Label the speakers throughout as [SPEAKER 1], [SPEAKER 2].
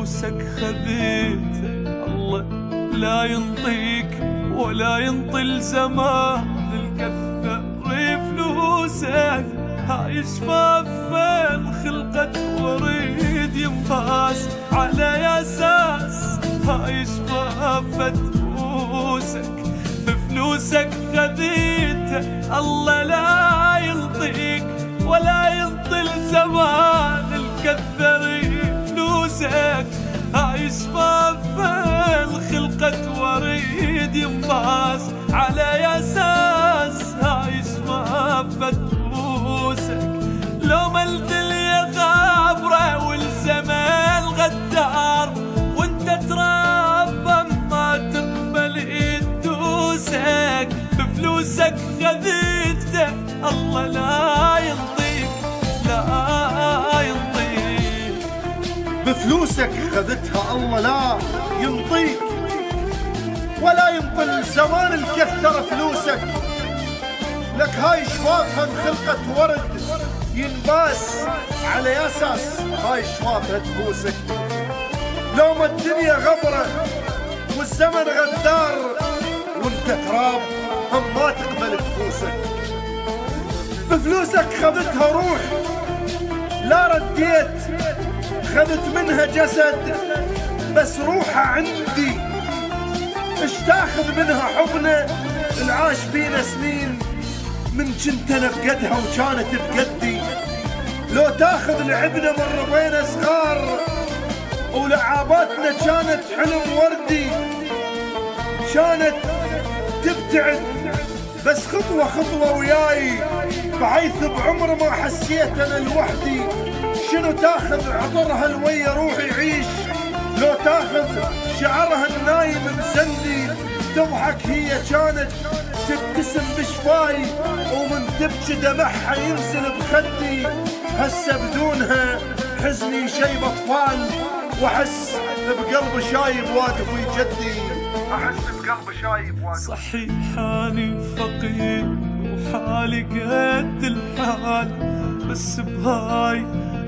[SPEAKER 1] فلوسك خذيت الله لا ينطيك ولا ينطي الزمان الكثر فلوسك. هاي شفافين خلقت وريد ينباس على اساس هاي شفافة فلوسك. بفلوسك خذيتها الله لا ينطيك ولا ينطي الزمان الكثر فلوسك. هاي شفافين خلقت وريد ينباس على اساس هاي شفافة فلوسك. لو ما الدنيا غابرة والزمان غدار وانت تربى ما تقبل يدوسك. بفلوسك خذيته الله لا ينطيك لا ينطيك.
[SPEAKER 2] بفلوسك خذتها الله لا ينطيك ولا ينطي الزمان الكثر فلوسك. لك هاي شفافها انخلقت ورد ينباس على اساس هاي شفافها فلوسك. لو ما الدنيا غبرة والزمن غدار وانت تراب هم ما تقبل فلوسك. بفلوسك خذتها روح لا رديت، خذت منها جسد بس روحها عندي. اش تاخذ منها حضنه العاش بينا سنين من كنت انا بقدها وكانت بقدي. لو تاخذ لعبنا من ربينا صغار ولعاباتنا كانت حلم وردي. كانت تبتعد بس خطوة خطوة وياي بحيث بعمر ما حسيت انا لوحدي. شنو تاخذ عطرها الويا روحي يعيش، لو تاخذ شعرها النايم مسندي. تضحك هي كانت تبتسم بشفاي ومن تبكي دمعها ينزل بخدي. هسه بدونها حزني شيب اطفال واحس بقلبي شايب واقف ويجدي. احس بقلبي شايب واقف.
[SPEAKER 1] صحيح اني فقير وحالي قد الحال بس بهاي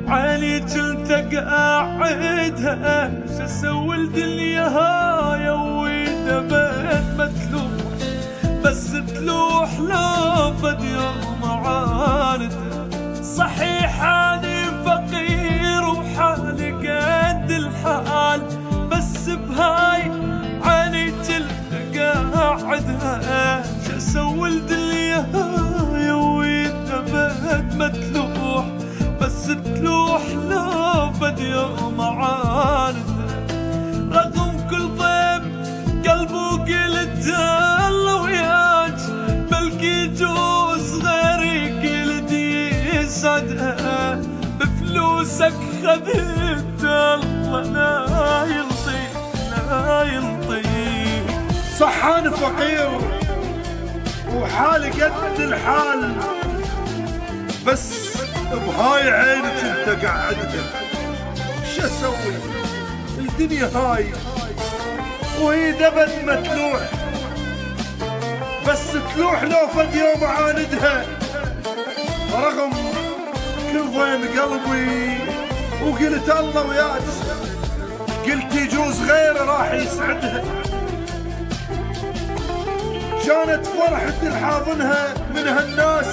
[SPEAKER 1] عيني كنت اقعدها. شسوي الدنيا هاي واذا بيت متلوح بس تلوح لو بد يوم عاندها. صحيح اني فقير وحالي قد الحال بس بهاي عيني كنت اقعدها. شسوي الدنيا هاي واذا بيت متلوح بس تلوح لو بد يوم عاندها. رغم كل ضيب قلبه قلت الله وياك بلقي جوز غيري قلت يسعدها. بفلوسك خذيت الله لا ينطيك لا ينطيك.
[SPEAKER 2] صح انا فقير وحالي قد الحال بس بهاي عيني كنت اقعدها. شو اسوي الدنيا هاي وهي دبد ما تلوح بس تلوح لو فد يوم عاندها. رغم كل ضيم قلبي وقلت الله وياك قلت يجوز غيره راح يسعدها. كانت فرحة الحاضنها من هالناس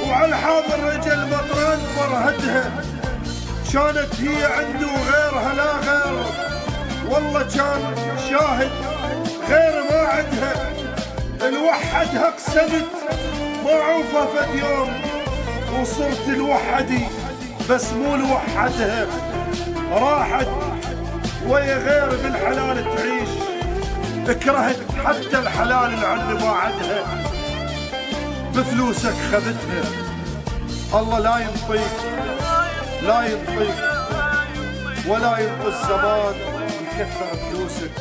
[SPEAKER 2] وعلى الحاضر رجل مطران فرهدها. كانت هي عنده وغيرها لا غير والله كان شاهد غير ما عندها. الوحدها قسمت ما عوفها فد يوم وصرت الوحدي بس مو لوحدها. راحت ويا غير بالحلال تعيش كرهت حتى الحلال اللي عند بعدها. بفلوسك خذتها الله لا ينطيك لا ينطيك ولا ينطي الزمان يكثر فلوسك.